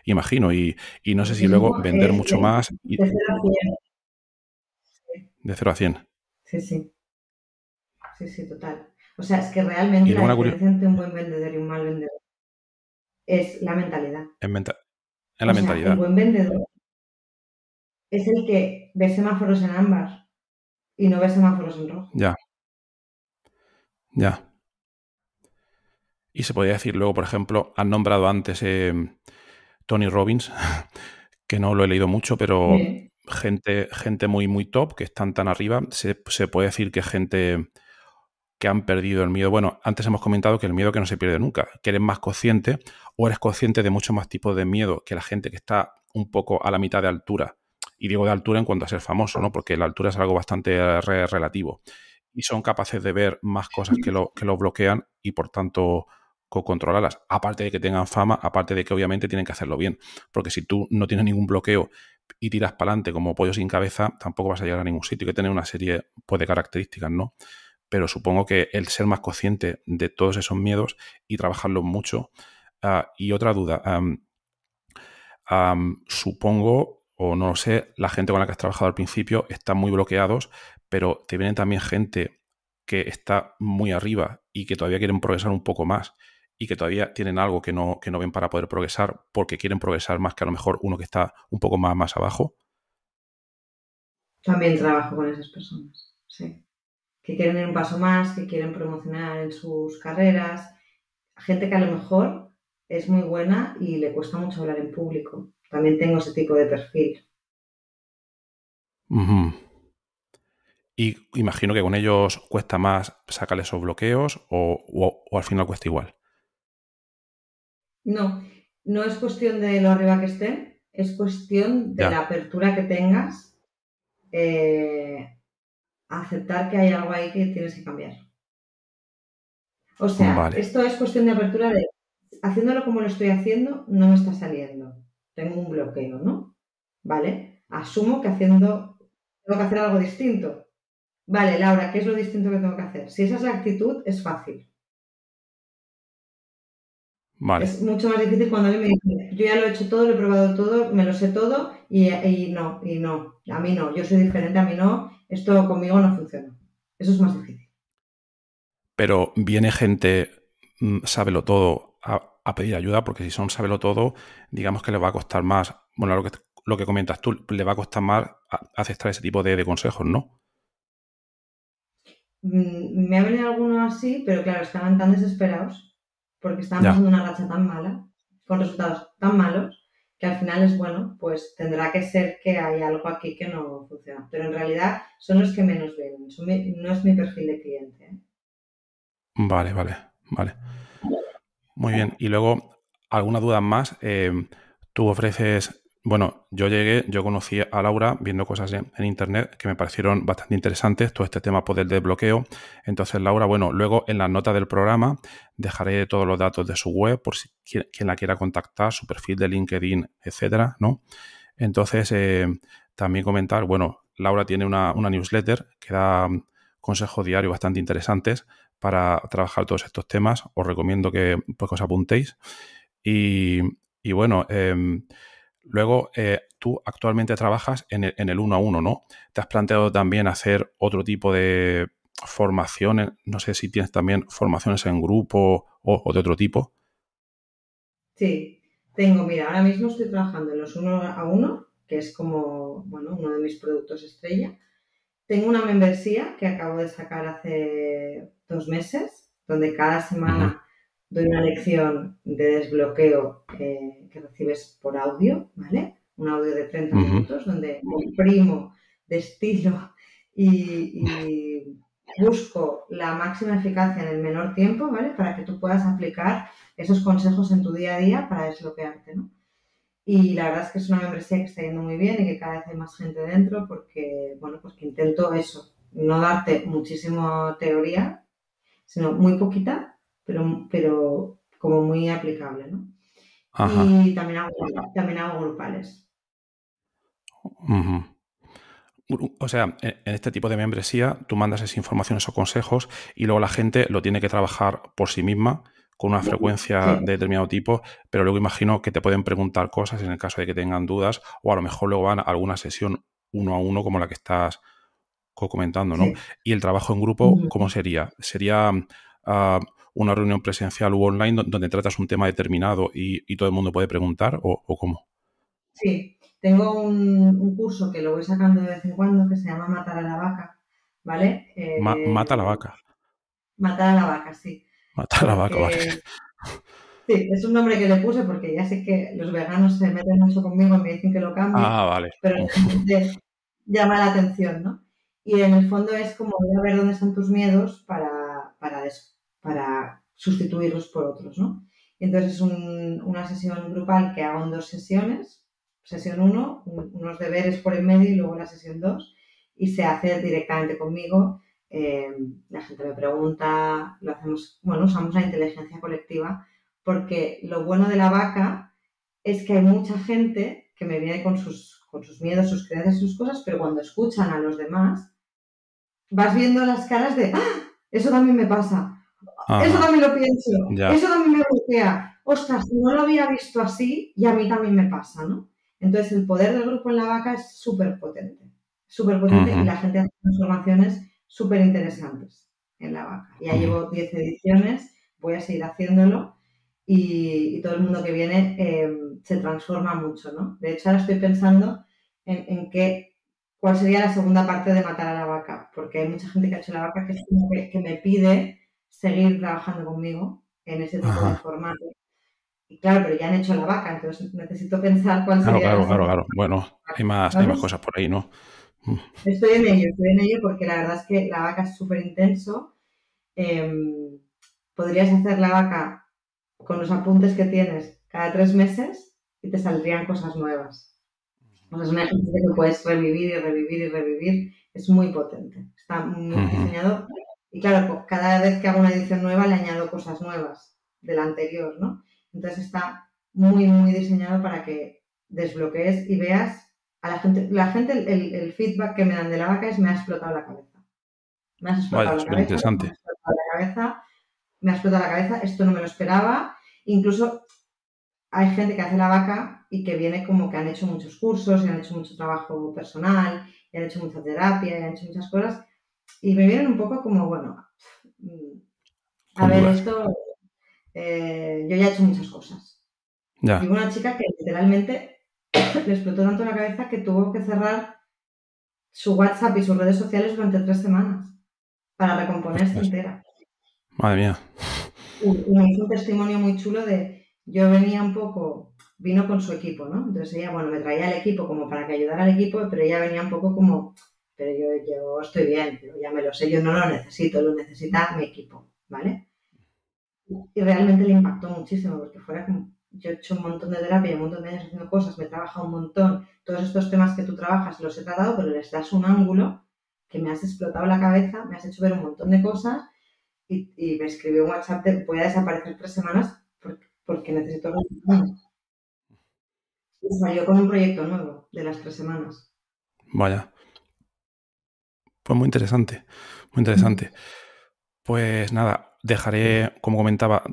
Imagino, y no sé si luego Muchísimo vender es mucho más de 0 a 100. de 0 a 100. Sí, sí, sí, sí, total. O sea, es que realmente Y la luego diferencia entre un buen vendedor y un mal vendedor es la mentalidad. en O la sea, el mentalidad. buen vendedor es el que ve semáforos en ámbar y no ve semáforos en rojo. Ya, ya. Y se podría decir luego, por ejemplo, han nombrado antes Tony Robbins, que no lo he leído mucho, pero Sí. gente muy, muy top, que están tan arriba, se puede decir que gente que han perdido el miedo. Bueno, antes hemos comentado que el miedo que no se pierde nunca, que eres más consciente o eres consciente de muchos más tipos de miedo que la gente que está un poco a la mitad de altura. Y digo de altura en cuanto a ser famoso, ¿no? Porque la altura es algo bastante relativo. Y son capaces de ver más cosas que lo bloquean y por tanto controlarlas. Aparte de que tengan fama, aparte de que obviamente tienen que hacerlo bien. Porque si tú no tienes ningún bloqueo y tiras para adelante como pollo sin cabeza, tampoco vas a llegar a ningún sitio. Hay que tener una serie pues, de características, ¿no? Pero supongo que el ser más consciente de todos esos miedos y trabajarlos mucho. Y otra duda, supongo, o no lo sé, la gente con la que has trabajado al principio están muy bloqueados, pero te viene también gente que está muy arriba y que todavía quieren progresar un poco más y que todavía tienen algo que no ven para poder progresar porque quieren progresar más que a lo mejor uno que está un poco más abajo. También trabajo con esas personas, sí. Que quieren ir un paso más, que quieren promocionar en sus carreras. Gente que a lo mejor es muy buena y le cuesta mucho hablar en público. También tengo ese tipo de perfil. Ujú. Y imagino que con ellos cuesta más sacarle esos bloqueos o al final cuesta igual. No, no es cuestión de lo arriba que estén, es cuestión de Ya, la apertura que tengas a aceptar que hay algo ahí que tienes que cambiar. O sea, vale. esto es cuestión de apertura de haciéndolo como lo estoy haciendo, no me está saliendo. Tengo un bloqueo, ¿no? ¿Vale? Asumo que tengo que hacer algo distinto. Vale, Laura, ¿qué es lo distinto que tengo que hacer? Si esa es la actitud, es fácil. Vale. Es mucho más difícil cuando alguien me dice, yo ya lo he hecho todo, lo he probado todo, me lo sé todo y no, a mí no, yo soy diferente, a mí no, esto conmigo no funciona. Eso es más difícil. Pero viene gente, sábelo todo, a pedir ayuda, porque si son sábelo todo, digamos que le va a costar más. Bueno, lo que comentas tú, le va a costar más aceptar ese tipo de consejos, ¿no? Me ha venido alguno así, pero claro, estaban tan desesperados porque estaban Ya. pasando una racha tan mala, con resultados tan malos, que al final es bueno, pues tendrá que ser que hay algo aquí que no funciona. Pero en realidad son los que menos ven, no es mi perfil de cliente, ¿eh? Vale, vale, vale. Muy bien. Y luego, ¿alguna duda más? Tú ofreces, bueno, yo conocí a Laura viendo cosas en internet que me parecieron bastante interesantes, todo este tema poder desbloqueo. Entonces, Laura, bueno, luego en las notas del programa dejaré todos los datos de su web por si quien la quiera contactar, su perfil de LinkedIn, etcétera, ¿no? Entonces, también comentar, bueno, Laura tiene una newsletter que da consejos diarios bastante interesantes para trabajar todos estos temas. Os recomiendo pues, que os apuntéis. Y, y bueno, luego tú actualmente trabajas en el uno a uno, ¿no? ¿Te has planteado también hacer otro tipo de formaciones? No sé si tienes también formaciones en grupo o de otro tipo. Sí, tengo, mira, ahora mismo estoy trabajando en los uno a uno, que es como, bueno, uno de mis productos estrella. Tengo una membresía que acabo de sacar hace 2 meses, donde cada Ujú, semana doy una lección de desbloqueo que recibes por audio, ¿vale? Un audio de 30 ujú. minutos donde comprimo, destilo y busco la máxima eficacia en el menor tiempo, ¿vale? Para que tú puedas aplicar esos consejos en tu día a día para desbloquearte, ¿no? Y la verdad es que es una membresía que está yendo muy bien y que cada vez hay más gente dentro porque, bueno, pues que intento eso, no darte muchísimo teoría, sino muy poquita, pero como muy aplicable, ¿no? Ajá. Y también hago grupales. Uh-huh. O sea, en este tipo de membresía tú mandas esa información, esos consejos y luego la gente lo tiene que trabajar por sí misma con una frecuencia Sí, de determinado tipo, pero luego imagino que te pueden preguntar cosas en el caso de que tengan dudas o a lo mejor luego van a alguna sesión uno a uno como la que estás comentando, ¿no? sí. Y el trabajo en grupo, ¿cómo sería? ¿Sería ah, una reunión presencial u online donde tratas un tema determinado y todo el mundo puede preguntar o cómo? Sí, tengo un curso que lo voy sacando de vez en cuando que se llama Matar a la vaca, ¿vale? Mata a la vaca. Matar a la vaca, sí. Mata a la vaca, vale. Porque, sí, es un nombre que le puse porque ya sé que los veganos se meten mucho conmigo y me dicen que lo cambie, Ah, vale. pero realmente llama la atención, ¿no? Y en el fondo es como voy a ver dónde están tus miedos para sustituirlos por otros, ¿no? Y entonces es una sesión grupal que hago en 2 sesiones. Sesión 1, unos deberes por el medio y luego la sesión 2. Y se hace directamente conmigo. La gente me pregunta, lo hacemos, bueno, usamos la inteligencia colectiva porque lo bueno de la vaca es que hay mucha gente que me viene con sus miedos, sus creencias, sus cosas, pero cuando escuchan a los demás, vas viendo las caras de, ¡ah! Eso también me pasa, eso Ajá, también lo pienso, ya. eso también me bloquea, ostras, no lo había visto así y a mí también me pasa, ¿no? Entonces el poder del grupo en la vaca es súper potente y Ujú, la gente hace transformaciones súper interesantes en la vaca. Ya ujú. llevo 10 ediciones, voy a seguir haciéndolo y todo el mundo que viene se transforma mucho, ¿no? De hecho, ahora estoy pensando cuál sería la segunda parte de Matar a la vaca, porque hay mucha gente que ha hecho la vaca que, es como que me pide seguir trabajando conmigo en ese tipo de Ajá. formato. Y claro, pero ya han hecho la vaca, entonces necesito pensar cuál Claro, sería la claro, claro, segunda claro. Bueno, hay más parte. cosas por ahí, ¿no? Mm. Estoy en ello porque la verdad es que la vaca es súper intenso. Podrías hacer la vaca con los apuntes que tienes cada 3 meses y te saldrían cosas nuevas. O sea, es un ejercicio que puedes revivir y revivir y revivir. Es muy potente. Está muy Ujú. diseñado. Y claro, cada vez que hago una edición nueva le añado cosas nuevas de la anterior, ¿no? Entonces está muy, muy diseñado para que desbloquees y veas a la gente. La gente, el feedback que me dan de la vaca es me ha explotado la cabeza. Me has explotado Vaya, la súper cabeza, me has interesante. explotado la cabeza, me ha explotado la cabeza, esto no me lo esperaba. Incluso hay gente que hace la vaca y que viene como que han hecho muchos cursos y han hecho mucho trabajo personal y han hecho mucha terapia y han hecho muchas cosas y me vienen un poco como, bueno, a Con ver, dudas. esto, yo ya he hecho muchas cosas. Y Ya. hubo una chica que literalmente le explotó tanto la cabeza que tuvo que cerrar su WhatsApp y sus redes sociales durante 3 semanas para recomponerse Ostras. entera. Madre mía. Y me hizo un testimonio muy chulo de, yo venía un poco, vino con su equipo, ¿no? Entonces ella, bueno, me traía el equipo como para que ayudara al equipo, pero ella venía un poco como, pero yo estoy bien, yo ya me lo sé, yo no lo necesito, lo necesita mi equipo, ¿vale? Y realmente le impactó muchísimo, porque fuera como, yo he hecho un montón de terapia, un montón de años haciendo cosas, me he trabajado un montón, todos estos temas que tú trabajas los he tratado, pero les das un ángulo que me has explotado la cabeza, me has hecho ver un montón de cosas y me escribió un WhatsApp de voy a desaparecer 3 semanas porque necesito recuperarme. Y salió con un proyecto nuevo de las 3 semanas. Vaya. Pues muy interesante. Muy interesante. Pues nada, dejaré, como comentaba,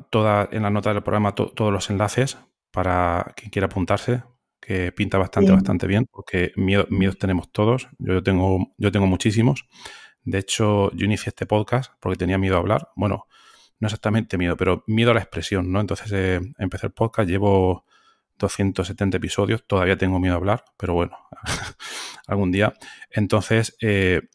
en la nota del programa todos los enlaces para quien quiera apuntarse, que pinta bastante, Sí. bastante bien, porque miedos tenemos todos. Yo tengo muchísimos. De hecho, yo inicié este podcast porque tenía miedo a hablar. Bueno, no exactamente miedo, pero miedo a la expresión, ¿no? Entonces empecé el podcast, llevo 270 episodios, todavía tengo miedo a hablar, pero bueno, algún día. Entonces,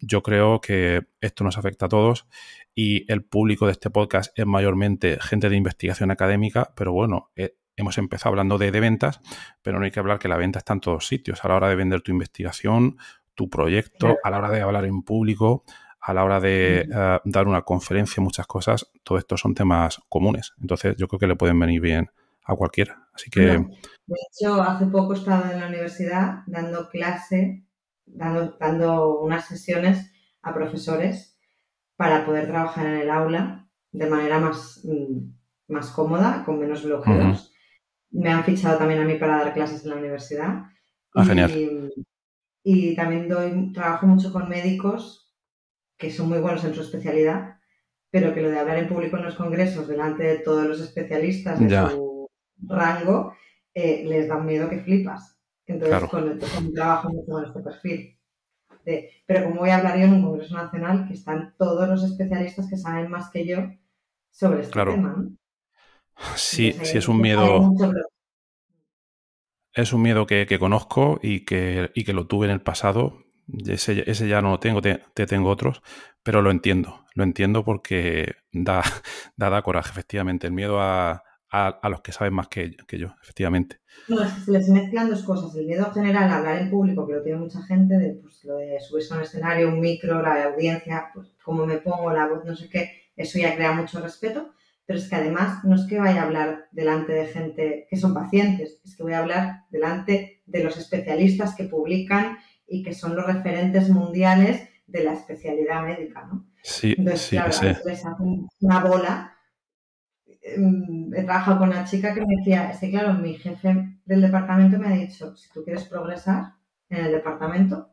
yo creo que esto nos afecta a todos y el público de este podcast es mayormente gente de investigación académica, pero bueno, hemos empezado hablando de ventas, pero no hay que hablar que la venta está en todos sitios. A la hora de vender tu investigación, tu proyecto, Claro. a la hora de hablar en público, a la hora de dar una conferencia, muchas cosas, todo esto son temas comunes. Entonces, yo creo que le pueden venir bien a cualquiera. Así que... Bueno, de hecho, hace poco he estado en la universidad dando clase, dando unas sesiones a profesores para poder trabajar en el aula de manera más cómoda, con menos bloqueos. Me han fichado también a mí para dar clases en la universidad. Genial. Y también trabajo mucho con médicos que son muy buenos en su especialidad, pero que lo de hablar en público en los congresos delante de todos los especialistas de su rango les da un miedo que flipas. Entonces, con trabajo mucho con este perfil. Pero como voy a hablar yo en un congreso nacional, que están todos los especialistas que saben más que yo sobre este tema, ¿no? Sí, sí, es un miedo. Es un miedo que conozco y que lo tuve en el pasado. Ese ya no lo tengo, te tengo otros, pero lo entiendo porque da coraje, efectivamente, el miedo a los que saben más que yo, efectivamente. No, es que se les mezclan dos cosas, el miedo general a hablar en público, que lo tiene mucha gente, de pues, lo de subirse a un escenario, un micro, la audiencia, pues cómo me pongo, la voz, no sé qué, eso ya crea mucho respeto, pero es que además no es que vaya a hablar delante de gente que son pacientes, es que voy a hablar delante de los especialistas que publican y que son los referentes mundiales de la especialidad médica, ¿no? Sí, entonces, sí, claro, a veces les hace una bola. He trabajado con una chica que me decía, es que claro, mi jefe del departamento me ha dicho, si tú quieres progresar en el departamento,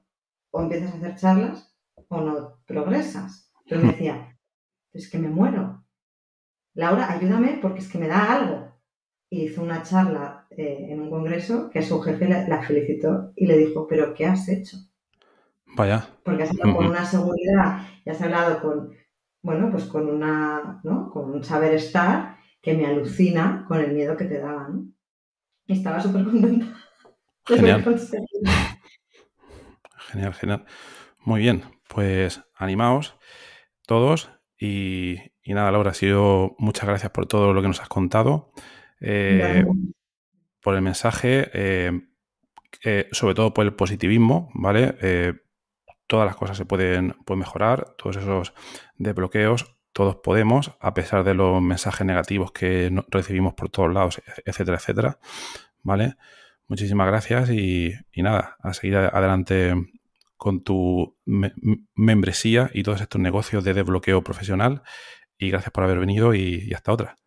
o empiezas a hacer charlas o no progresas. Pero me decía, es que me muero. Laura, ayúdame porque es que me da algo. Y hizo una charla en un congreso que a su jefe la felicitó y le dijo, ¿pero qué has hecho? Vaya. Porque has hablado con una seguridad y has hablado con, bueno, pues con con un saber estar que me alucina con el miedo que te daba, ¿no? Y estaba súper contenta. Genial. Genial. Muy bien, pues animaos todos y nada, Laura, ha sido muchas gracias por todo lo que nos has contado, por el mensaje, sobre todo por el positivismo, ¿vale? Todas las cosas se pueden mejorar, todos esos desbloqueos, todos podemos, a pesar de los mensajes negativos que recibimos por todos lados, etcétera, etcétera, ¿vale? Muchísimas gracias y nada, a seguir adelante con tu membresía y todos estos negocios de desbloqueo profesional y gracias por haber venido y hasta otra.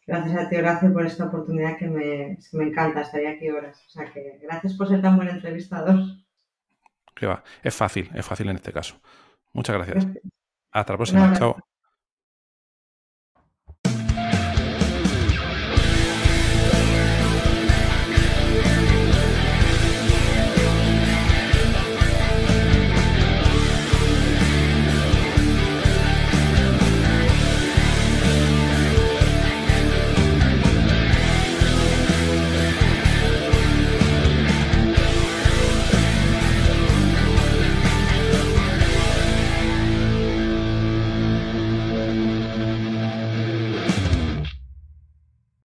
Gracias a ti, Horacio, por esta oportunidad que me encanta, estaría aquí horas. O sea que gracias por ser tan buen entrevistador. Que va, es fácil en este caso. Muchas gracias. Hasta la próxima. Un abrazo. Chao.